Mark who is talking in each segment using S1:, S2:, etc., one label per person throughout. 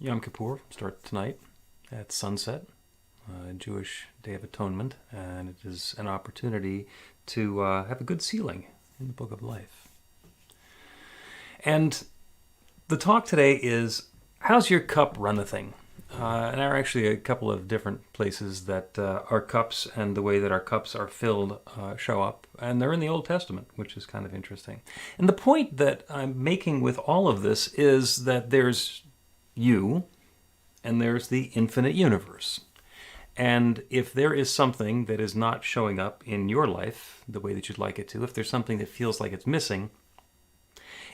S1: Yom Kippur starts tonight at sunset, Jewish Day of Atonement, and it is an opportunity to have a good sealing in the Book of Life. And the talk today is, how's your cup runnething? And there are actually a couple of different places that our cups and the way that our cups are filled show up. And they're in the Old Testament, which is kind of interesting. And the point that I'm making with all of this is that there's you and there's the infinite universe. And if there is something that is not showing up in your life the way that you'd like it to, if there's something that feels like it's missing,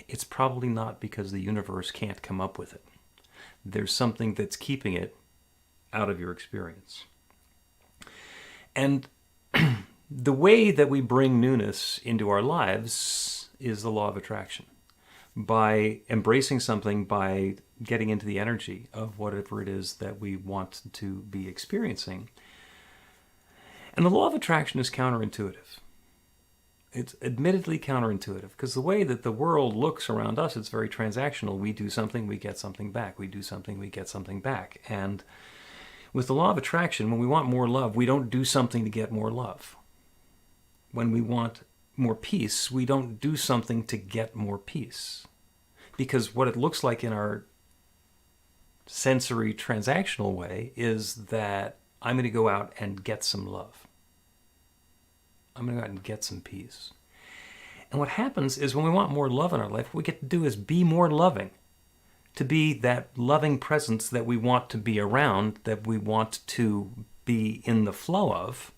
S1: it's probably not because the universe can't come up with it. There's something that's keeping it out of your experience. And the way that we bring newness into our lives is the law of attraction. By embracing something, by getting into the energy of whatever it is that we want to be experiencing. And the law of attraction is counterintuitive. It's admittedly counterintuitive because the way that the world looks around us, it's very transactional. We do something, we get something back. We do something, we get something back. And with the law of attraction, when we want more love, we don't do something to get more love. When we want more peace, we don't do something to get more peace. Because what it looks like in our sensory transactional way is that I'm going to go out and get some love. I'm going to go out and get some peace. And what happens is when we want more love in our life, what we get to do is be more loving. To be that loving presence that we want to be around, that we want to be in the flow of.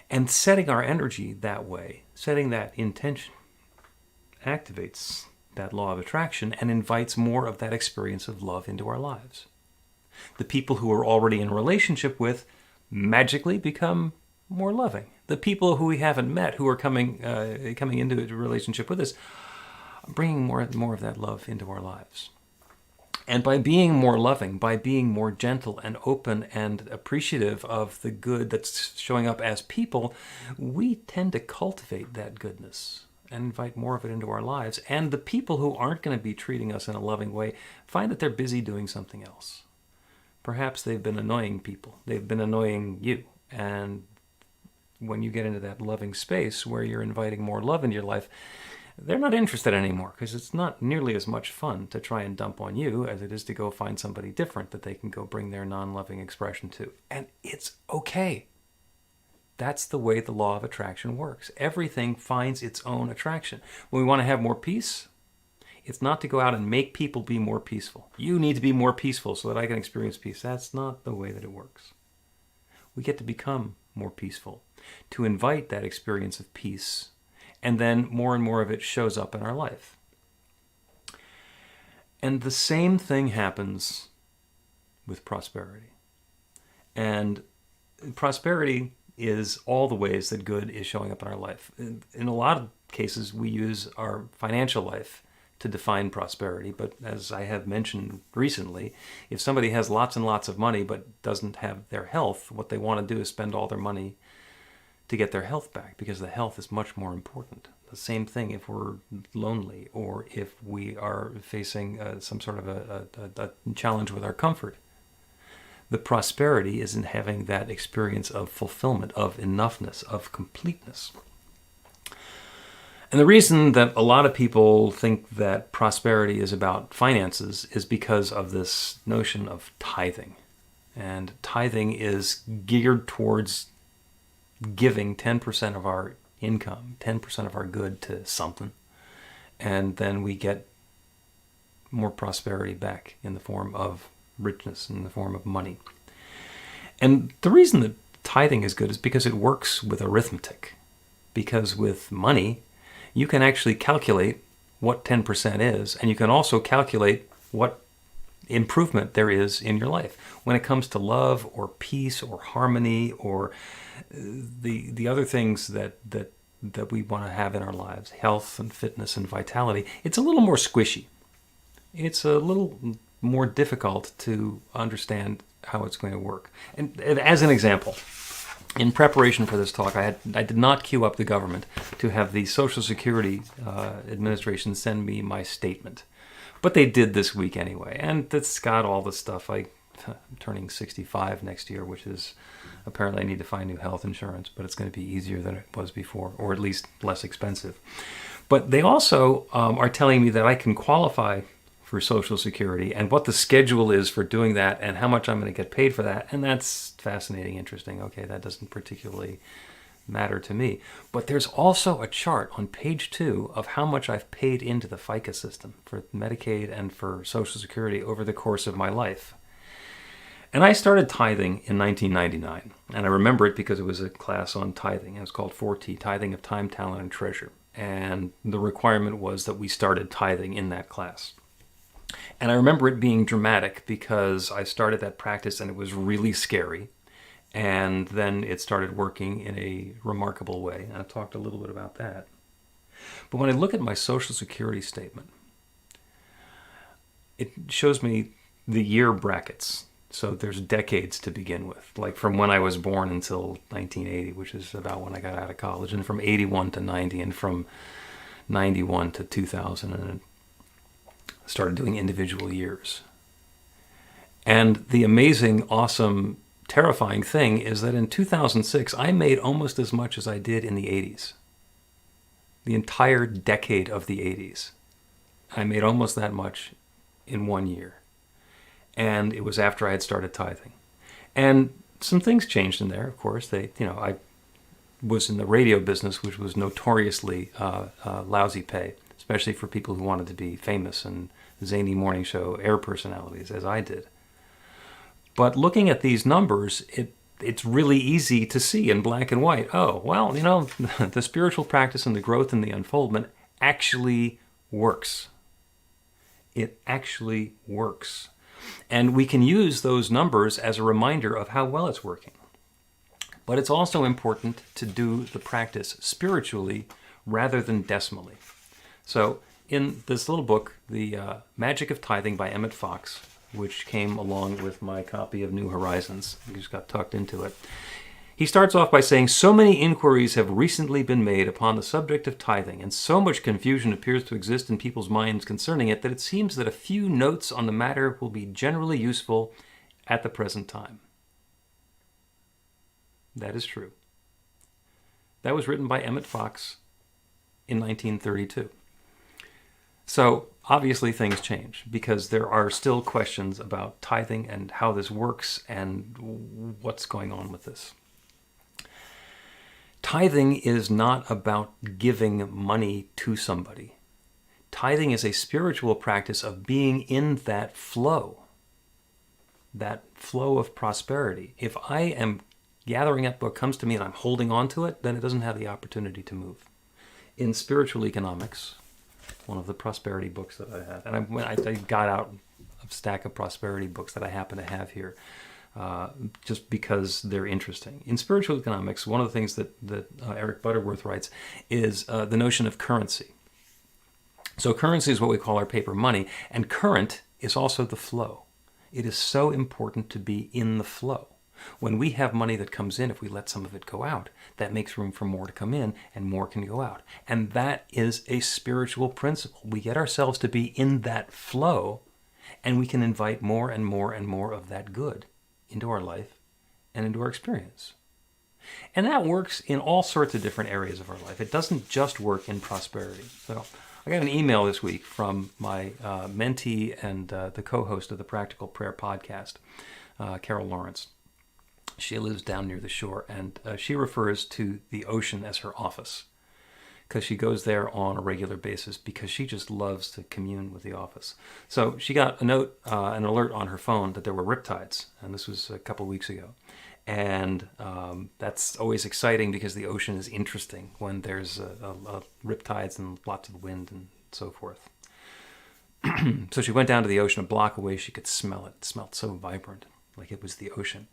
S1: And setting our energy that way, setting that intention, activates that law of attraction and invites more of that experience of love into our lives. The people who are already in a relationship with magically become more loving. The people who we haven't met, who are coming into a relationship with us, are bringing more of that love into our lives. And by being more loving, by being more gentle and open and appreciative of the good that's showing up as people, we tend to cultivate that goodness and invite more of it into our lives. And the people who aren't going to be treating us in a loving way find that they're busy doing something else. Perhaps they've been annoying people. They've been annoying you. And when you get into that loving space where you're inviting more love into your life, they're not interested anymore because it's not nearly as much fun to try and dump on you as it is to go find somebody different that they can go bring their non-loving expression to. And it's okay. That's the way the law of attraction works. Everything finds its own attraction. When we want to have more peace, it's not to go out and make people be more peaceful. You need to be more peaceful so that I can experience peace. That's not the way that it works. We get to become more peaceful, to invite that experience of peace, and then more and more of it shows up in our life. And the same thing happens with prosperity. And prosperity is all the ways that good is showing up in our life. In a lot of cases, we use our financial life to define prosperity. But as I have mentioned recently, if somebody has lots and lots of money but doesn't have their health, what they want to do is spend all their money to get their health back, because the health is much more important. The same thing if we're lonely or if we are facing some sort of a challenge with our comfort. The prosperity is in having that experience of fulfillment, of enoughness, of completeness. And the reason that a lot of people think that prosperity is about finances is because of this notion of tithing. And tithing is geared towards giving 10% of our income, 10% of our good to something, and then we get more prosperity back in the form of richness, in the form of money. And the reason that tithing is good is because it works with arithmetic. Because with money, you can actually calculate what 10% is, and you can also calculate what improvement there is in your life. When it comes to love or peace or harmony or the other things that we want to have in our lives, health and fitness and vitality, it's a little more squishy. It's a little more difficult to understand how it's going to work. And as an example, in preparation for this talk, I did not queue up the government to have the Social Security Administration send me my statement But they did this week anyway, and that's got all the stuff. I'm turning 65 next year, which is apparently I need to find new health insurance, but it's going to be easier than it was before, or at least less expensive. But they also are telling me that I can qualify for Social Security and what the schedule is for doing that and how much I'm going to get paid for that. And that's fascinating, interesting. Okay, that doesn't particularly matter to me. But there's also a chart on page 2 of how much I've paid into the FICA system for Medicaid and for Social Security over the course of my life. And I started tithing in 1999. And I remember it because it was a class on tithing. It was called 4T, Tithing of Time, Talent, and Treasure. And the requirement was that we started tithing in that class. And I remember it being dramatic because I started that practice and it was really scary. And then it started working in a remarkable way. And I talked a little bit about that. But when I look at my Social Security statement, it shows me the year brackets. So there's decades to begin with, like from when I was born until 1980, which is about when I got out of college, and from 81 to 90, and from 91 to 2000, and started doing individual years. And the amazing, awesome, terrifying thing is that in 2006, I made almost as much as I did in the 80s. The entire decade of the 80s. I made almost that much in 1 year. And it was after I had started tithing. And some things changed in there, of course. I was in the radio business, which was notoriously lousy pay, especially for people who wanted to be famous and zany morning show air personalities, as I did. But looking at these numbers, it's really easy to see in black and white. Oh, well, the spiritual practice and the growth and the unfoldment actually works. It actually works. And we can use those numbers as a reminder of how well it's working. But it's also important to do the practice spiritually rather than decimally. So in this little book, The Magic of Tithing by Emmett Fox, which came along with my copy of New Horizons, I just got tucked into it, he starts off by saying, so many inquiries have recently been made upon the subject of tithing, and so much confusion appears to exist in people's minds concerning it, that it seems that a few notes on the matter will be generally useful at the present time. That is true. That was written by Emmett Fox in 1932. So obviously things change because there are still questions about tithing and how this works and what's going on with this. Tithing is not about giving money to somebody. Tithing is a spiritual practice of being in that flow of prosperity. If I am gathering up what comes to me and I'm holding on to it, then it doesn't have the opportunity to move. In Spiritual Economics, one of the prosperity books that I had, and I got out a stack of prosperity books that I happen to have here, just because they're interesting. In Spiritual Economics, one of the things that Eric Butterworth writes is the notion of currency. So currency is what we call our paper money, and current is also the flow. It is so important to be in the flow. When we have money that comes in, if we let some of it go out, that makes room for more to come in and more can go out. And that is a spiritual principle. We get ourselves to be in that flow, and we can invite more and more and more of that good into our life and into our experience. And that works in all sorts of different areas of our life. It doesn't just work in prosperity. So I got an email this week from my mentee and the co-host of the Practical Prayer podcast, Carol Lawrence. She lives down near the shore, and she refers to the ocean as her office because she goes there on a regular basis because she just loves to commune with the office. So she got a note, an alert on her phone that there were riptides, and this was a couple weeks ago. And that's always exciting because the ocean is interesting when there's riptides and lots of wind and so forth. So she went down to the ocean a block away. She could smell it. It smelled so vibrant, like it was the ocean.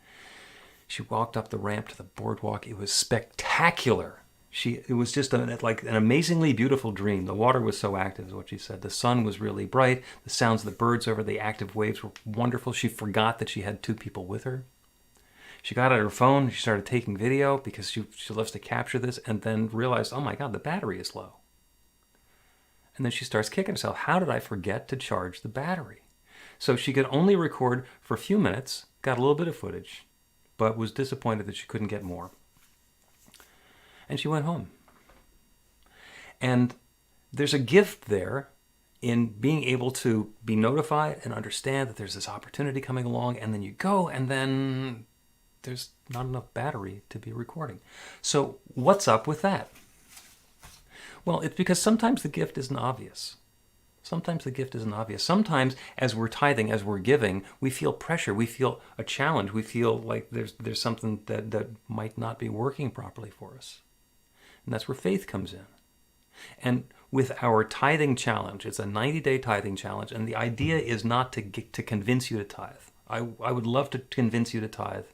S1: She walked up the ramp to the boardwalk. It was spectacular. It was just like an amazingly beautiful dream. The water was so active, is what she said. The sun was really bright. The sounds of the birds over the active waves were wonderful. She forgot that she had 2 people with her. She got out her phone. She started taking video because she loves to capture this, and then realized, oh my God, the battery is low. And then she starts kicking herself. How did I forget to charge the battery? So she could only record for a few minutes, got a little bit of footage, but was disappointed that she couldn't get more. And she went home. And there's a gift there in being able to be notified and understand that there's this opportunity coming along, and then you go, and then there's not enough battery to be recording. So what's up with that? Well, it's because sometimes the gift isn't obvious. Sometimes the gift isn't obvious. Sometimes as we're tithing, as we're giving, we feel pressure, we feel a challenge, we feel like there's something that might not be working properly for us. And that's where faith comes in. And with our tithing challenge, it's a 90-day tithing challenge, and the idea is not to convince you to tithe. I would love to convince you to tithe.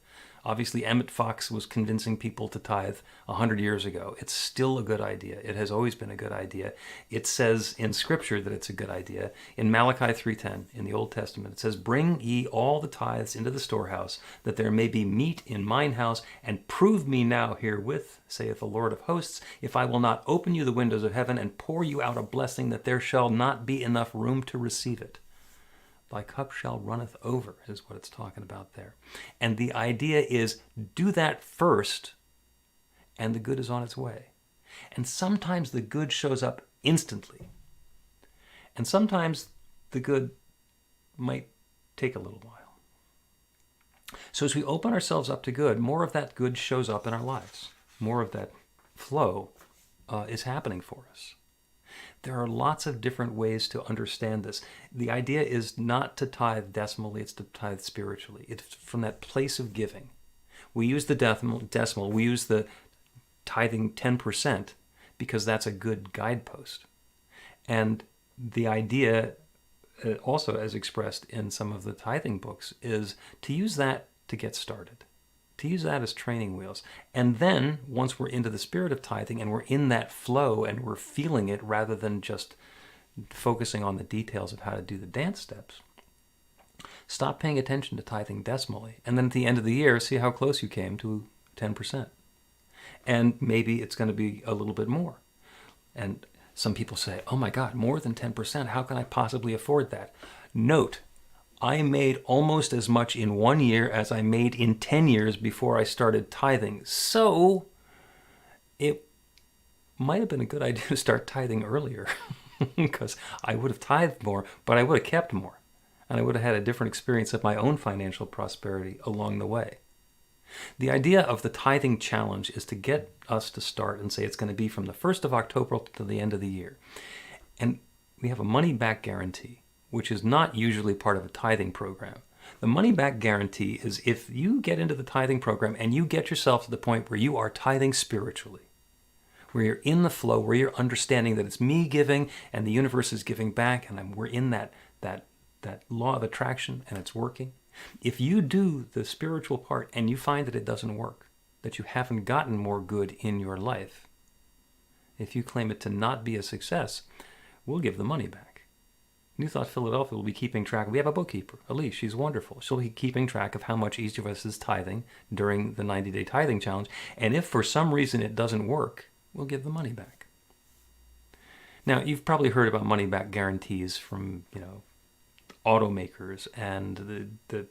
S1: Obviously, Emmett Fox was convincing people to tithe 100 years ago. It's still a good idea. It has always been a good idea. It says in Scripture that it's a good idea. In Malachi 3:10, in the Old Testament, it says, "Bring ye all the tithes into the storehouse, that there may be meat in mine house, and prove me now herewith, saith the Lord of hosts, if I will not open you the windows of heaven and pour you out a blessing, that there shall not be enough room to receive it. Thy cup shall runneth over," is what it's talking about there. And the idea is, do that first, and the good is on its way. And sometimes the good shows up instantly. And sometimes the good might take a little while. So as we open ourselves up to good, more of that good shows up in our lives. More of that flow is happening for us. There are lots of different ways to understand this. The idea is not to tithe decimally, it's to tithe spiritually. It's from that place of giving. We use the decimal, we use the tithing 10% because that's a good guidepost. And the idea, also as expressed in some of the tithing books, is to use that to get started. To use that as training wheels. And then, once we're into the spirit of tithing and we're in that flow and we're feeling it rather than just focusing on the details of how to do the dance steps, stop paying attention to tithing decimally. And then at the end of the year, see how close you came to 10%. And maybe it's going to be a little bit more. And some people say, oh my God, more than 10%, how can I possibly afford that? Note, I made almost as much in 1 year as I made in 10 years before I started tithing. So it might have been a good idea to start tithing earlier because I would have tithed more, but I would have kept more. And I would have had a different experience of my own financial prosperity along the way. The idea of the tithing challenge is to get us to start and say it's going to be from the 1st of October to the end of the year. And we have a money-back guarantee, which is not usually part of a tithing program. The money-back guarantee is if you get into the tithing program and you get yourself to the point where you are tithing spiritually, where you're in the flow, where you're understanding that it's me giving and the universe is giving back, and we're in that law of attraction and it's working. If you do the spiritual part and you find that it doesn't work, that you haven't gotten more good in your life, if you claim it to not be a success, we'll give the money back. New Thought Philadelphia will be keeping track. We have a bookkeeper, Elise. She's wonderful. She'll be keeping track of how much each of us is tithing during the 90-day tithing challenge. And if for some reason it doesn't work, we'll give the money back. Now, you've probably heard about money-back guarantees from, automakers and the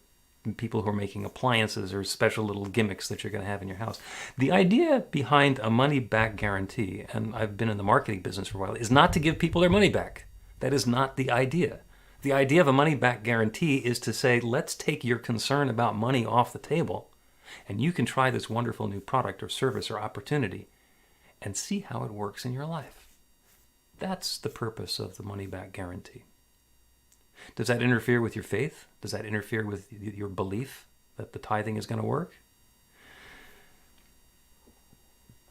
S1: people who are making appliances or special little gimmicks that you're going to have in your house. The idea behind a money-back guarantee, and I've been in the marketing business for a while, is not to give people their money back. That is not the idea. The idea of a money-back guarantee is to say, let's take your concern about money off the table, and you can try this wonderful new product or service or opportunity and see how it works in your life. That's the purpose of the money-back guarantee. Does that interfere with your faith? Does that interfere with your belief that the tithing is going to work?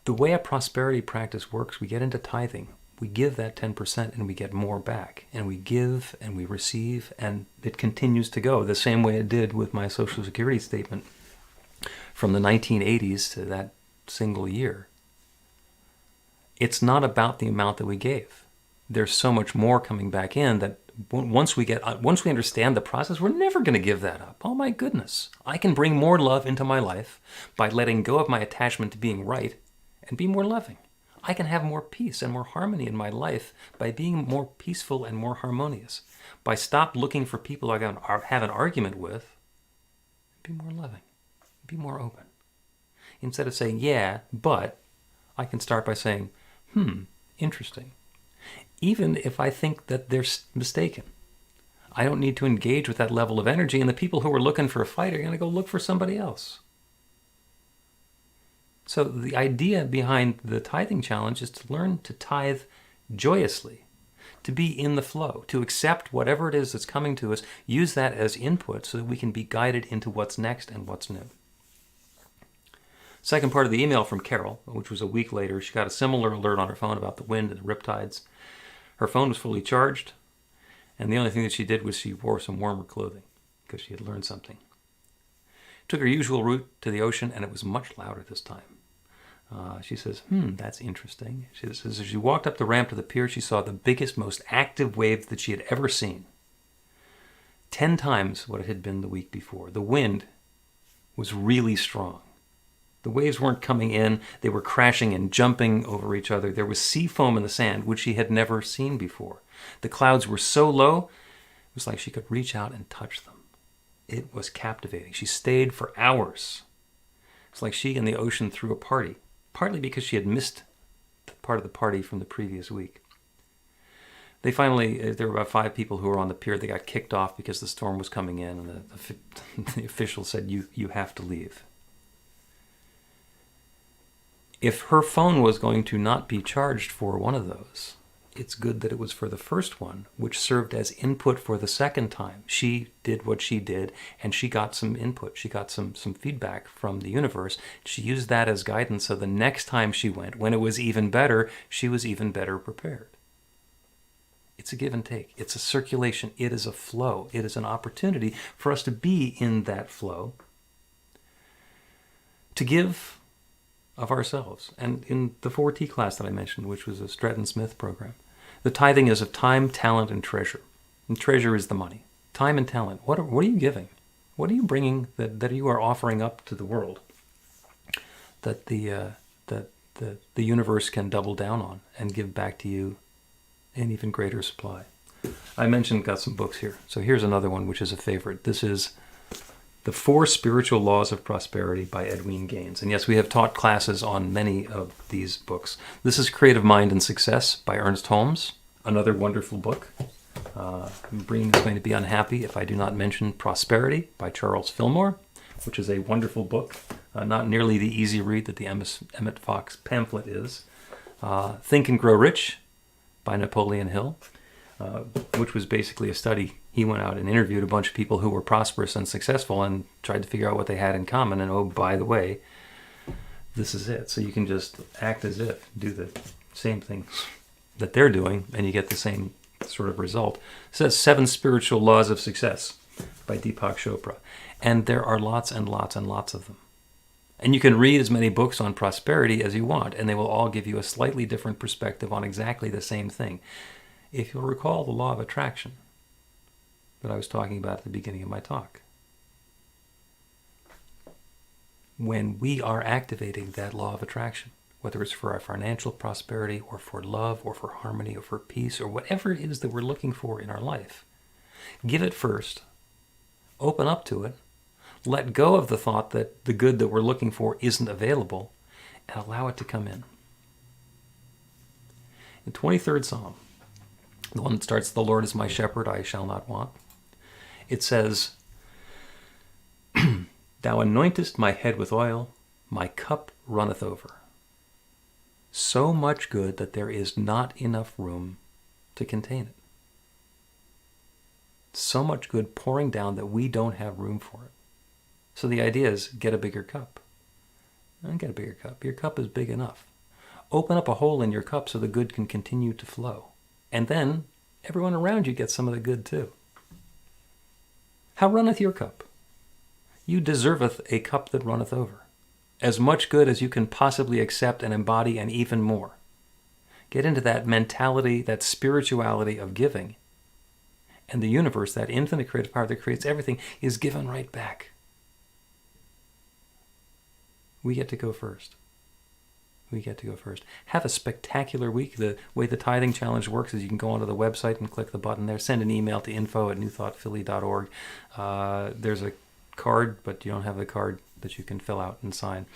S1: The way a prosperity practice works, we get into tithing. We give that 10% and we get more back. And we give and we receive, and it continues to go the same way it did with my Social Security statement from the 1980s to that single year. It's not about the amount that we gave. There's so much more coming back in that once we understand the process, we're never going to give that up. Oh my goodness. I can bring more love into my life by letting go of my attachment to being right and be more loving. I can have more peace and more harmony in my life by being more peaceful and more harmonious. By stop looking for people I can have an argument with, be more loving, be more open. Instead of saying, yeah, but, I can start by saying, interesting. Even if I think that they're mistaken. I don't need to engage with that level of energy, and the people who are looking for a fight are going to go look for somebody else. So the idea behind the tithing challenge is to learn to tithe joyously, to be in the flow, to accept whatever it is that's coming to us, use that as input so that we can be guided into what's next and what's new. Second part of the email from Carol, which was a week later, she got a similar alert on her phone about the wind and the riptides. Her phone was fully charged, and the only thing that she did was she wore some warmer clothing because she had learned something. Took her usual route to the ocean, and it was much louder this time. She says, that's interesting. She says, as she walked up the ramp to the pier, she saw the biggest, most active wave that she had ever seen. 10 times what it had been the week before. The wind was really strong. The waves weren't coming in. They were crashing and jumping over each other. There was sea foam in the sand, which she had never seen before. The clouds were so low, it was like she could reach out and touch them. It was captivating. She stayed for hours. It's like she and the ocean threw a party, partly because she had missed part of the party from the previous week. They finally, there were about 5 people who were on the pier. They got kicked off because the storm was coming in, and the official said, you have to leave. If her phone was going to not be charged for one of those, it's good that it was for the first one, which served as input for the second time. She did what she did, and she got some input. She got some feedback from the universe. She used that as guidance, so the next time she went, when it was even better, she was even better prepared. It's a give and take. It's a circulation. It is a flow. It is an opportunity for us to be in that flow, to give of ourselves. And in the 4T class that I mentioned, which was a Stratton Smith program, the tithing is of time, talent, and treasure. And treasure is the money. Time and talent. What are you giving? What are you bringing that you are offering up to the world that the universe can double down on and give back to you in even greater supply? I mentioned, got some books here. So here's another one, which is a favorite. This is The 4 Spiritual Laws of Prosperity by Edwene Gaines. And yes, we have taught classes on many of these books. This is Creative Mind and Success by Ernest Holmes, another wonderful book. Breen is going to be unhappy if I do not mention Prosperity by Charles Fillmore, which is a wonderful book. Not nearly the easy read that the Emmett Fox pamphlet is. Think and Grow Rich by Napoleon Hill, which was basically a study. He went out and interviewed a bunch of people who were prosperous and successful and tried to figure out what they had in common. And oh, by the way, this is it. So you can just act as if, do the same things that they're doing, and you get the same sort of result. It says 7 Spiritual Laws of Success by Deepak Chopra. And there are lots and lots and lots of them. And you can read as many books on prosperity as you want, and they will all give you a slightly different perspective on exactly the same thing. If you'll recall the law of attraction that I was talking about at the beginning of my talk, when we are activating that law of attraction, whether it's for our financial prosperity or for love or for harmony or for peace or whatever it is that we're looking for in our life, give it first, open up to it, let go of the thought that the good that we're looking for isn't available, and allow it to come in. The 23rd Psalm, the one that starts, "The Lord is my shepherd, I shall not want," it says, "Thou anointest my head with oil, my cup runneth over." So much good that there is not enough room to contain it. So much good pouring down that we don't have room for it. So the idea is, get a bigger cup. And get a bigger cup. Your cup is big enough. Open up a hole in your cup so the good can continue to flow. And then everyone around you gets some of the good too. How runneth your cup? You deserveth a cup that runneth over. As much good as you can possibly accept and embody, and even more. Get into that mentality, that spirituality of giving. And the universe, that infinite creative power that creates everything, is given right back. We get to go first. We get to go first. Have a spectacular week. The way the tithing challenge works is you can go onto the website and click the button there. Send an email to info@newthoughtphilly.org. There's a card, but you don't have the card that you can fill out and sign.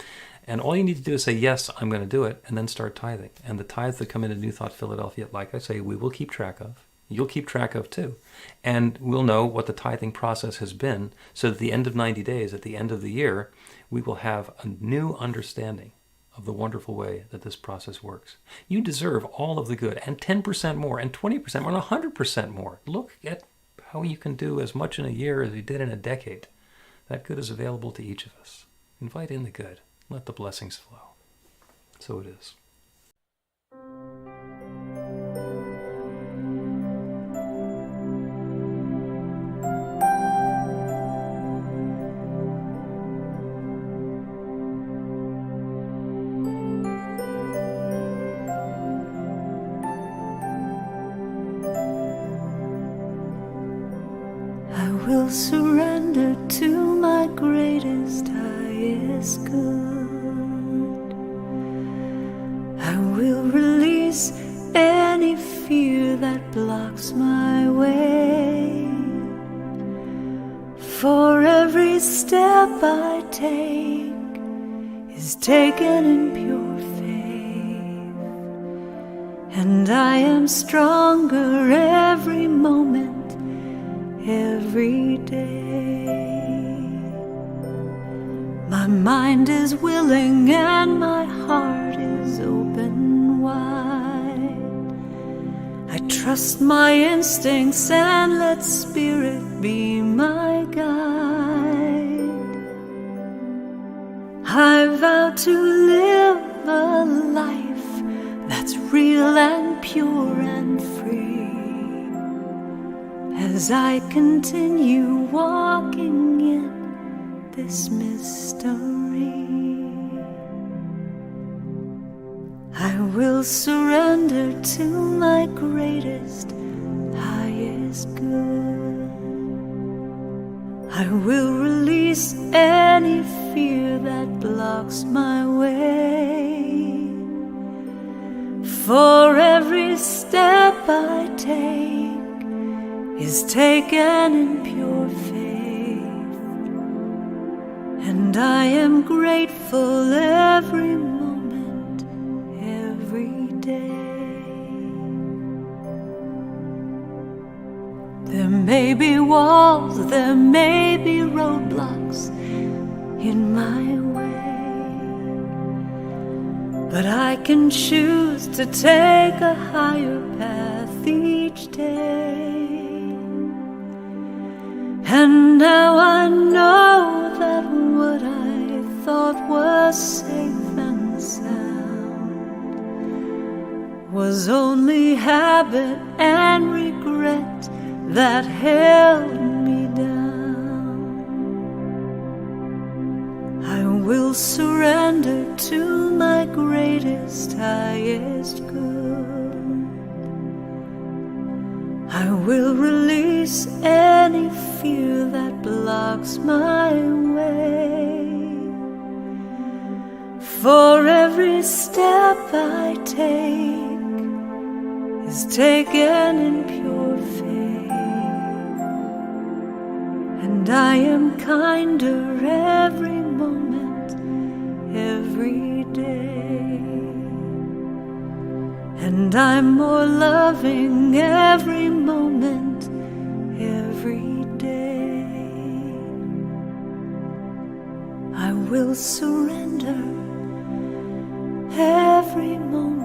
S1: And all you need to do is say, yes, I'm going to do it, and then start tithing. And the tithes that come into New Thought Philadelphia, like I say, we will keep track of. You'll keep track of too. And we'll know what the tithing process has been, so at the end of 90 days, at the end of the year, we will have a new understanding of the wonderful way that this process works. You deserve all of the good, and 10% more, and 20% more, and 100% more. Look at how you can do as much in a year as you did in a decade. That good is available to each of us. Invite in the good. Let the blessings flow. So it is.
S2: I will surrender to my greatest, highest good. I will release any fear that blocks my way. For every step I take is taken in pure faith, and I am stronger every moment, every day. My mind is willing and my heart is open wide. I trust my instincts and let Spirit be my guide. I vow to live a life that's real and pure and free, as I continue walking in this mystery. I will surrender to my greatest, highest good. I will release any fear that blocks my way. For every step I take is taken in pure faith, and I am grateful every moment, every day. There may be walls, there may be roadblocks in my way, but I can choose to take a higher path each day. And now I know that what I thought was safe and sound was only habit and regret that held me down. I will surrender to my greatest, highest good. I will release any fear that blocks my way. For every step I take is taken in pure faith, and I am kinder every moment, every day. And I'm more loving every moment, every day. I will surrender every moment.